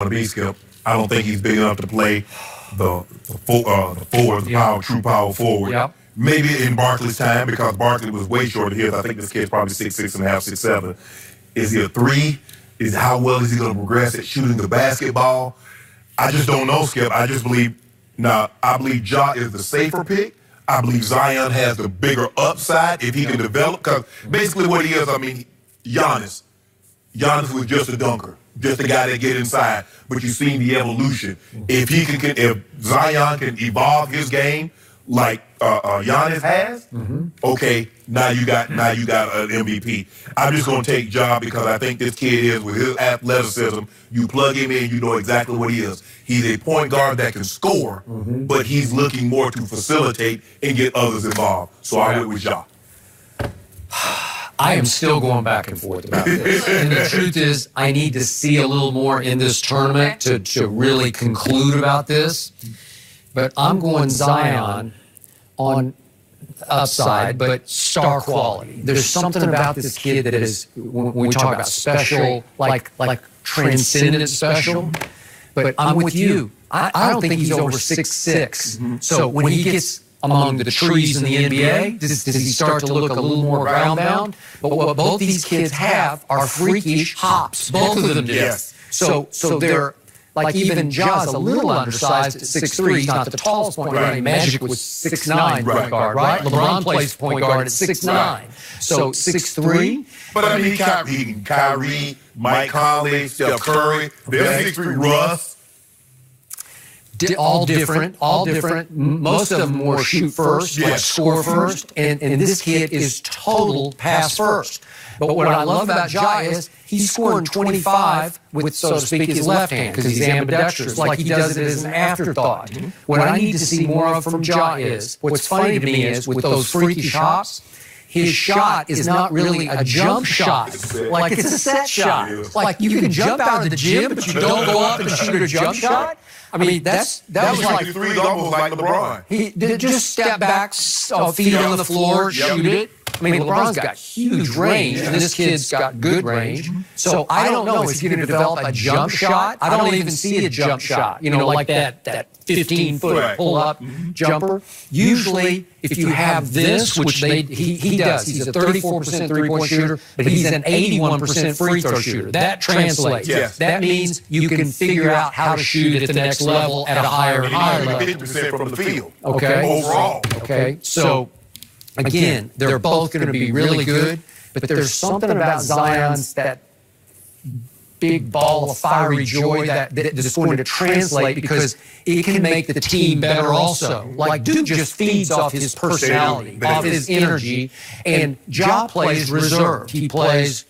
to be, Skip. I don't think he's big enough to play the true power forward. Yep. Maybe in Barkley's time, because Barkley was way short of his. I think this kid's probably 6'6.5", 6'7". Is he a 3? How well is he going to progress at shooting the basketball? I just don't know, Skip. I believe Ja is the safer pick. I believe Zion has the bigger upside if he can develop. Because basically what he is, Giannis. Giannis was just a dunker, just a guy that get inside. But you've seen the evolution. If Zion can evolve his game like Giannis has, okay, now you got an MVP. I'm just gonna take Ja because I think this kid is, with his athleticism, you plug him in, you know exactly what he is. He's a point guard that can score, but he's looking more to facilitate and get others involved. So I went with Ja. I am still going back and forth about this. And the truth is, I need to see a little more in this tournament to really conclude about this. But I'm going Zion on upside, but star quality. There's something about this kid that is, when we talk about special, like transcendent special. But I'm with you. I don't think he's over 6'6". So when he gets among the trees in the NBA, does he start to look a little more ground-bound? But what both these kids have are freakish hops. Both of them do. Yes. So they're, like, even Ja's a little undersized at 6'3". He's not the tallest point guard. Right. Magic was 6'9" point guard, right? LeBron plays point guard at 6'9". So 6'3". But Kyrie, Mike Conley, Steph Curry, they're 6'3". Russ. All different. Most of them more shoot first, like score first, and this kid is total pass first. But what I love about Ja is he's scoring 25 with, so to speak, his left hand because he's ambidextrous, like he does it as an afterthought. What I need to see more of from Ja is, what's funny to me is, with those freakish hops, his shot is not really a jump shot. Like, it's a set shot. Like, you can jump out of the gym, but you don't go up and shoot a jump shot. I mean, that was like threes almost like LeBron. He did just step back, feet on the floor, shoot it. I mean, LeBron's got huge range, and this kid's got good range. So I don't know if he's going to develop a jump shot. I don't even see a jump shot, like that 15-foot pull-up jumper. Usually, if you have this, which he does, he's a 34% three-point shooter, but he's an 81% free throw shooter. That translates. Yes. That means you can figure out how to shoot at the next level at a higher level. 50% from the field. Okay. Overall. Okay. So, again, they're both going to be really good, but there's something about Zion's that big ball of fiery joy that's going to translate because it can make the team better also. Like, Duke just feeds off his personality, off his energy, and Ja plays reserved. He plays,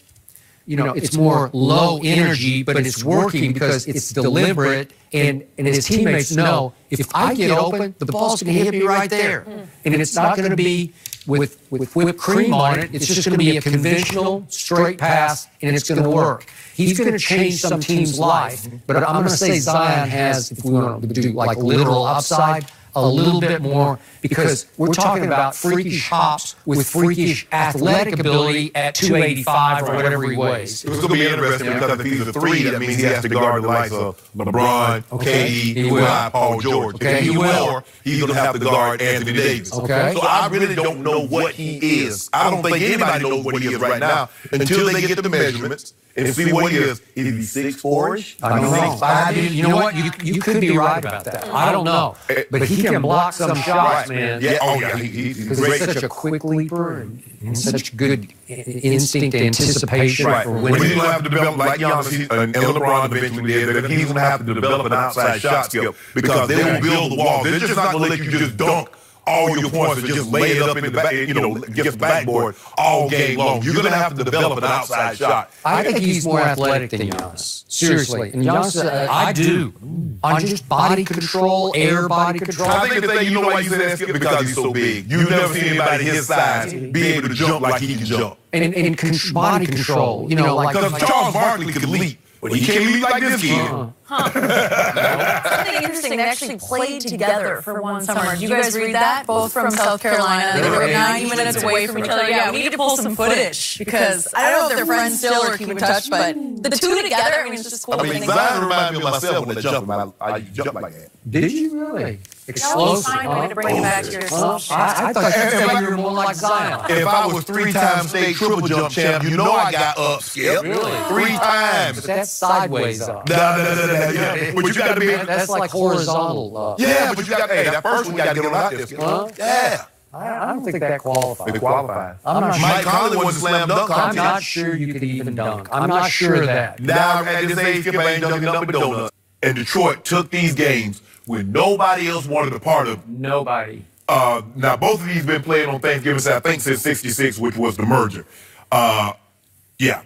it's more low energy, but it's working because it's deliberate, and his teammates know, if I get open, the ball's going to hit me right there. And it's not going to be with whipped cream on it. It's just going to be a conventional straight pass, and it's going to work. He's going to change some team's life, but I'm going to say Zion has, if we want to do like literal upside, a little bit more, because we're talking about freakish hops with freakish athletic ability at 285 or whatever he weighs. It's going to be interesting because if he's a 3, that means he has to guard the likes of LeBron, KD, Paul George. Okay, he will. He's going to have to guard Anthony Davis. Okay. So I really don't know what he is. I don't think anybody knows what he is right now until they get the measurements and see what he is. Is he 6'4"-ish? I don't know. 6'5"-ish? You know what? You could be right about that. I don't know. But he can block some shots, man. Yeah. Oh, yeah. He's great. He's such a quick leaper and such good instinct anticipation for When winning. he's going to have to develop, like Giannis and LeBron eventually did, he's going to have to develop an outside shot skill because they will build the wall. They're just not going to let you just dunk all your points and just lay it up in the back, against the backboard all game long. You're going to have to develop an outside shot. I think he's more athletic than Giannis. Seriously. And Giannis, I do. On just body control, air body control. I think the thing, you know why you say that, Skip? Because he's so big. You've never seen anybody his size be able to jump like he can jump. And body control, like because Charles Barkley can leap, but he can't leap like this kid. Something interesting. They actually played together for one summer. Did you guys read that? Both from South Carolina. They were 90 minutes away from each other. Yeah, we need to pull some footage because I don't know if they're friends still or keep in touch, but the two together, I mean, it's just cool. I mean, Zion reminded me of myself when they jumped. I jumped like that. Did you really? Explosive. Find a way to bring it back to yourself. I thought you were more like Zion. If I was 3-time state triple jump champ, you know I got up, Skip. Really? 3 times. But that's sideways up. No. Yeah. But you got to be. That's like horizontal up. Yeah, but you got. Hey, that first one you got to get on out there, Skip. Yeah. I don't think that qualifies. It qualified. I'm not Mike sure. Conley was a slam dunk I'm contest. not sure you could even dunk. I'm not sure of that. Now at this age, Skip ain't dunking nothing but donuts. And Detroit took these games when nobody else wanted a part of. Nobody. Now both of these been playing on Thanksgiving, I think since '66, which was the merger. The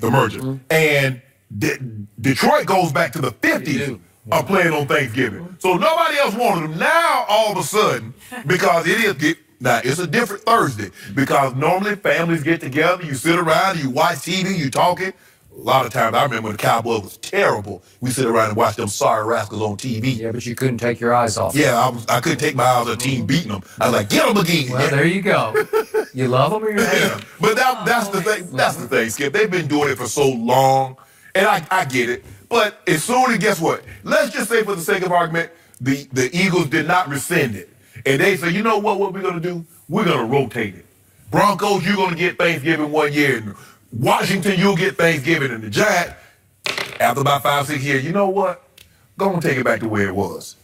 merger. Mm-hmm. And Detroit goes back to the '50s of playing on Thanksgiving. So nobody else wanted them. Now all of a sudden, because it's a different Thursday, because normally families get together, you sit around, you watch TV, you talking. A lot of times, I remember when the Cowboys was terrible, we sit around and watch them sorry rascals on TV. Yeah, but you couldn't take your eyes off. Yeah, I couldn't take my eyes off the team beating them. I was like, get them again. Well, there you go. You love them or you hate them? But that's the thing. That's the thing, Skip. They've been doing it for so long, and I get it. But as soon as, guess what? Let's just say, for the sake of argument, the Eagles did not rescind it. And they say, you know what we're going to do? We're going to rotate it. Broncos, you're going to get Thanksgiving one year. And Washington, you'll get Thanksgiving. And the Giants, after about 5-6 years, you know what? Go and take it back to where it was.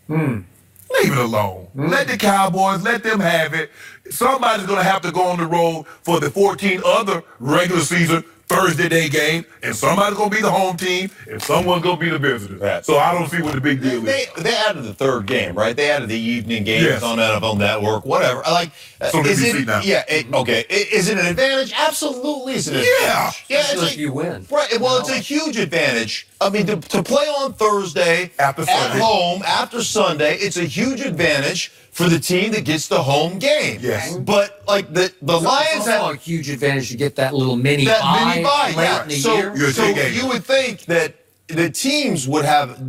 Leave it alone. Let the Cowboys, let them have it. Somebody's going to have to go on the road for the 14 other regular season Thursday day game, and somebody's going to be the home team, and someone's going to be the visitors. Right. So I don't see what the big deal is. They added the third game, right? They added the evening games on NFL Network, whatever. So is it now? Yeah, okay. Is it an advantage? Absolutely, is it an advantage? Yeah, if you win. Right. Well, it's a huge advantage. I mean, to play on Thursday at home after Sunday, it's a huge advantage for the team that gets the home game. Yes. But the Lions have a huge advantage to get that little mini bye late in the year. So you would think that the teams would have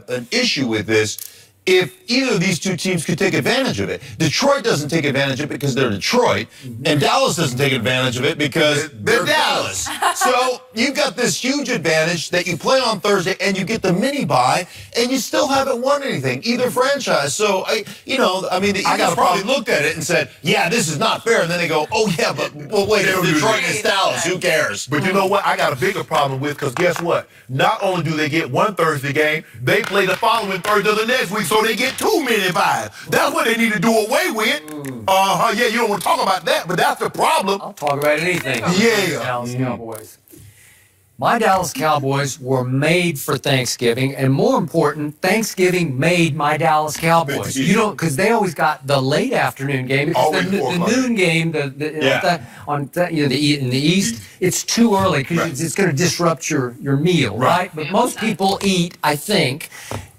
an issue with this if either of these two teams could take advantage of it. Detroit doesn't take advantage of it because they're Detroit, and Dallas doesn't take advantage of it because they're Dallas. So you've got this huge advantage that you play on Thursday and you get the mini bye, and you still haven't won anything, either franchise. So, the Eagles probably looked at it and said, yeah, this is not fair. And then they go, oh, yeah, but wait, it's Detroit and it's Dallas. Who cares? But you know what? I got a bigger problem with, because guess what? Not only do they get one Thursday game, they play the following Thursday the next week, so they get 2 mini buys. That's what they need to do away with. Yeah, you don't want to talk about that, but that's the problem. I'll talk about anything. Yeah. Dallas Cowboys. My Dallas Cowboys were made for Thanksgiving, and more important, Thanksgiving made my Dallas Cowboys. Because they always got the late afternoon game. Because the noon game, in the East, it's too early because it's going to disrupt your meal, right? But most people eat, I think,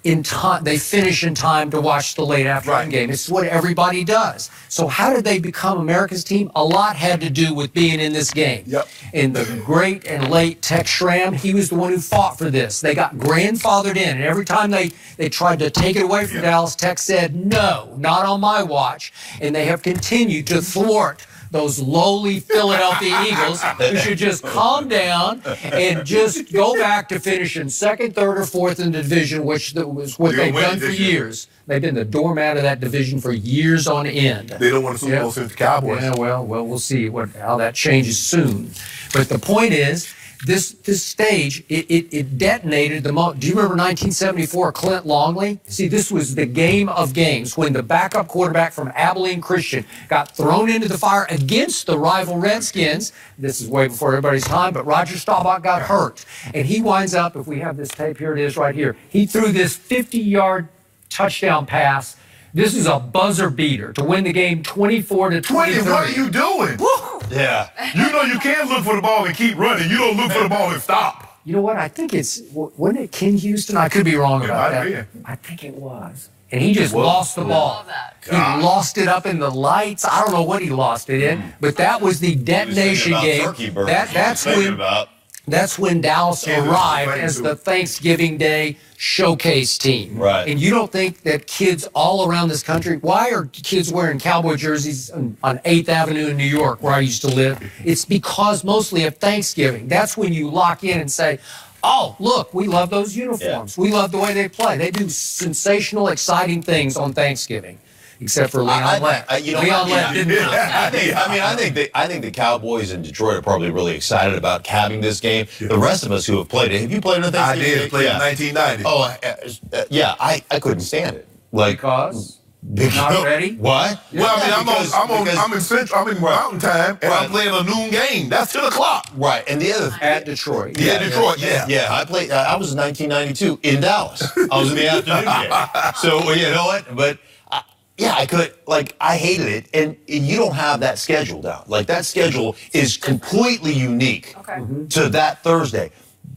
in time. They finish in time to watch the late afternoon game. It's what everybody does. So how did they become America's team? A lot had to do with being in this game. Yep. And the great and late Tex Schramm, he was the one who fought for this. They got grandfathered in, and every time they tried to take it away from Dallas, Tex said, no, not on my watch. And they have continued to thwart those lowly Philadelphia Eagles who should just calm down and just go back to finishing second, third, or fourth in the division, which was what they've done for years. They've been the doormat of that division for years on end. They don't want to Super Bowl since the Cowboys. Yeah, well, we'll see how that changes soon. But the point is, this stage, it detonated the most. Do you remember 1974, Clint Longley? See, this was the game of games when the backup quarterback from Abilene Christian got thrown into the fire against the rival Redskins. This is way before everybody's time, but Roger Staubach got hurt. And he winds up, if we have this tape, here it is right here. He threw this 50-yard touchdown pass. This is a buzzer beater to win the game 24-23. What are you doing? Woo! Yeah. You can't look for the ball and keep running. You don't look for the ball and stop. You know what? I think wasn't it Ken Houston? I could be wrong about that. Be. I think it was. And he just lost the ball. He lost it up in the lights. I don't know what he lost it in, but that was the detonation game. That's when That's when Dallas Kansas arrived City. as the Thanksgiving Day showcase team. Right. And you don't think that kids all around this country, why are kids wearing cowboy jerseys on 8th Avenue in New York, where I used to live? It's because mostly of Thanksgiving. That's when you lock in and say, oh, look, we love those uniforms. We love the way they play. They do sensational, exciting things on Thanksgiving. Except for Leon Lett. Leon Lett didn't. I think the Cowboys in Detroit are probably really excited about having this game. The rest of us who have played it, have you played in a Thanksgiving game? I did. Played in 1990. Oh, yeah. I couldn't stand it. Because not ready. What? Well, I mean, I'm in Central. I'm in Mountain Time, and I'm playing a noon game. That's 10 o'clock. Right. And the other At Detroit. Yeah, Detroit. Yeah. Yeah, I played. I was in 1992 in Dallas. I was in the afternoon game. So well, you know what? But yeah, I could. Like, I hated it, and you don't have that schedule down. Like, that schedule is completely unique to that Thursday.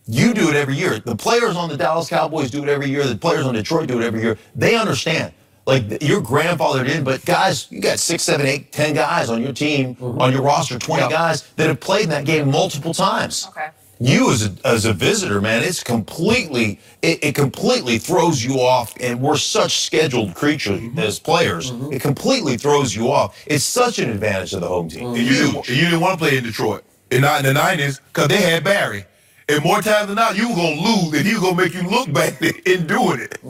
You do it every year. The players on the Dallas Cowboys do it every year. The players on Detroit do it every year. They understand. Like, you're grandfathered in, but guys, you got 6, 7, 8, 10 guys on your team, on your roster, 20 guys that have played in that game multiple times. Okay. You as a visitor, man, it's completely it completely throws you off, and we're such scheduled creatures as players. It completely throws you off. It's such an advantage to the home team. And you didn't want to play in Detroit in the 90s because they had Barry. And more times than not, you were going to lose, and he was going to make you look bad in doing it.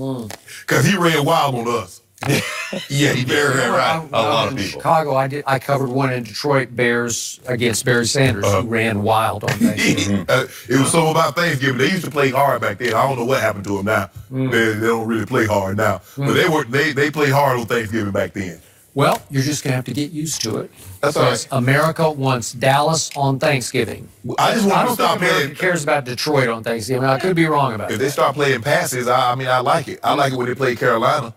Because he ran wild on us. Yeah, he very right. A lot of in people. Chicago, I covered one in Detroit, Bears against Barry Sanders, who ran wild on Thanksgiving. It was something about Thanksgiving. They used to play hard back then. I don't know what happened to them now. They don't really play hard now. But they played hard on Thanksgiving back then. Well, you're just going to have to get used to it. That's all right. America wants Dallas on Thanksgiving. I just want to don't stop think America playing. cares about Detroit on Thanksgiving. I could be wrong about If that. they start playing passes, I mean, I like it. I like it when they play Carolina.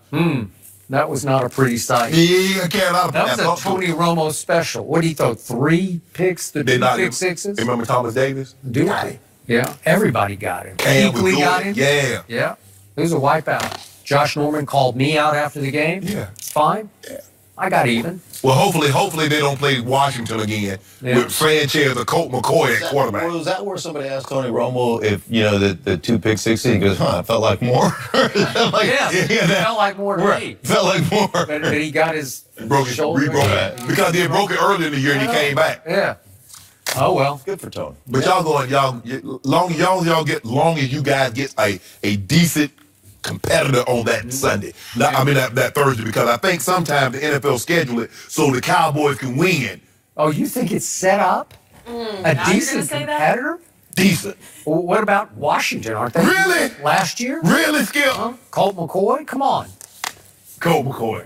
That was not a pretty sight. Yeah, Carolina. That was a Tony Romo special. What did he throw? 3 picks? The 2 pick sixes? Remember Thomas Davis? Do they? Yeah. Everybody got him. Cam was Kuechly got good. him. Yeah. Yeah. It was a wipeout. Josh Norman called me out after the game. Yeah. It's fine. Yeah. I got even. Well, hopefully they don't play Washington again with Sanchez or Colt McCoy at quarterback. Was that where somebody asked Tony Romo if, the 2 pick sixes? He goes, it felt like more. It felt like more to me. Felt like more. But he got his Broke it, shoulder. because they broke it early in the year and he came back. Yeah. Oh, well. Good for Tony. But long as you guys get a decent competitor on that Sunday. That Thursday, because I think sometimes the NFL schedule it so the Cowboys can win. Oh, you think it's set up? A decent competitor? Decent. Well, what about Washington? Aren't they? Really? Last year? Really, Skip? Colt McCoy? Come on. Colt McCoy.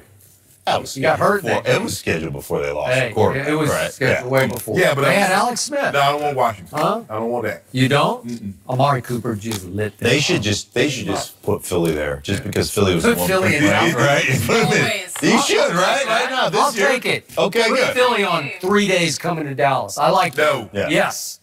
That was You got hurt before, that game. It was scheduled before they lost Hey, the quarterback. it was right? scheduled way before. Yeah, but they had Alex Smith. No, I don't want Washington. Huh? I don't want that. You don't? Amari Cooper just lit them They up. should just put Philly there, just because Philly was Put the one. Philly in there. right? Always. You should, right now this I'll year. take it. Okay, Put good. Philly on 3 days coming to Dallas. I like that. No. Yeah. Yes.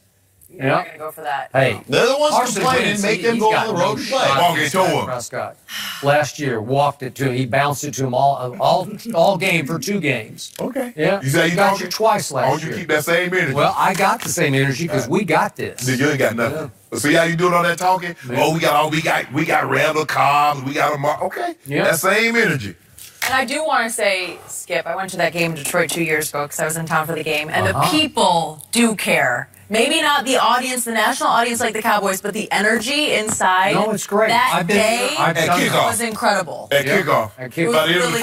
You're not going to go for that. Hey. They're the ones Carson complaining. Wentz, Make them he's go got on the road no to play. shot Walk it against to Dak him. Prescott. Last year, walked it to him. He bounced it to him all game for 2 games. Okay. Yeah. You say you got talking? you twice Why don't last you year. keep that same energy? Well, I got the same energy because we got this. You ain't got nothing. See how you doing all that talking? Yeah. Oh, we got Randall Cobb, we got Amar. Okay. Yeah. That same energy. And I do want to say, Skip, I went to that game in Detroit 2 years ago because I was in town for the game, and the people do care. Maybe not the audience, the national audience like the Cowboys, but the energy inside No, it's great. that I've been day I've At done kickoff. was incredible. At kickoff. At kickoff. By the end of the Really first